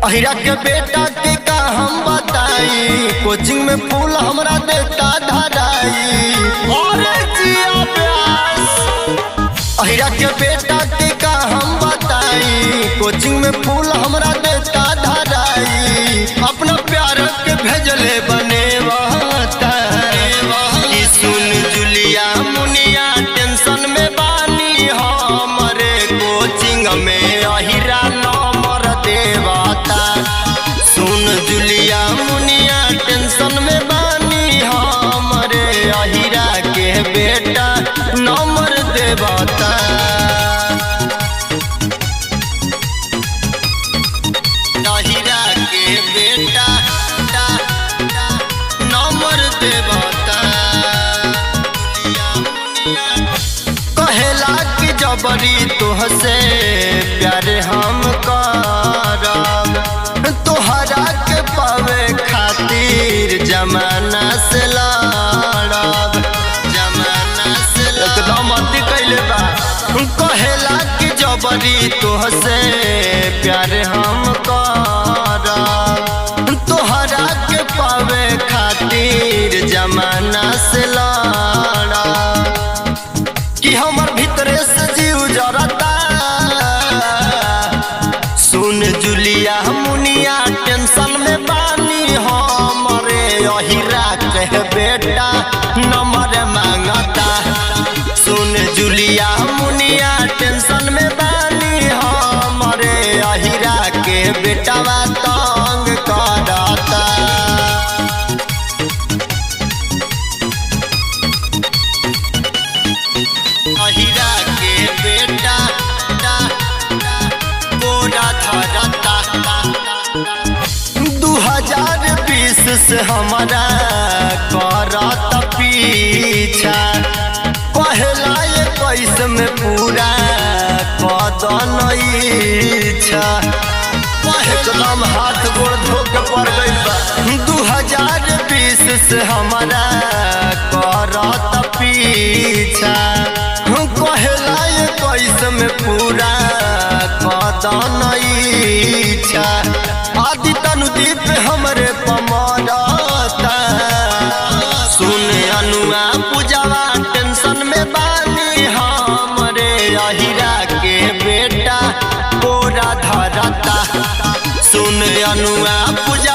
अहिरा के बेटा के का हम बताई, कोचिंग में फूल हमरा देता धराई। अहिरा के बेटा के का हम बताई, कोचिंग में फूल हमरा देता धराई। अपना प्यार के भेजले बने सुन जुलिया मुनिया टेंशन में बानी हमरे कोचिंग में अहिरा नंबर देवता। सुन जुलिया मुनिया टेंशन में बानी हमरे अहिरा के बेटा नंबर देवता। अहिरा के बेटा नंबर देवता। कहेला कि जबरी तोहसे प्यार हम करब, तोहरा के पावे खातिर जमाना से लड़ब। जमाना से एकदम अति कैले बा। कहेला कि जबरी तोहसे प्यार हम करब, तोहरा के पावे खातिर जमाना से लड़ब। कि हमर भीतरे से जीव जरता। सुन जुलिया मुनिया टेंशन में बानी हमरे अहिरा के बेटा नंबर मांगता। सुन जुलिया मुनिया टेंशन में बानी हमरे अहिरा के बेटावा तंग करता। अहिरा के बेटा कोरा धरता। 2020 से हमारा करत पीछा, पहला 21 में पूरा कदन इच्छा। एकदम हाथ गोड़ धो के पड़ गई बा। 2020 से हमारा करत पीछा, कहला 21 में पूरा कदन इच्छा। आदि तनुदीप हमरे पमरता। सुन अनुआ पूजावा टेंशन में बानी हमरे अहिरा के बेटा कोरा धरता। सुन अनुआ पूजा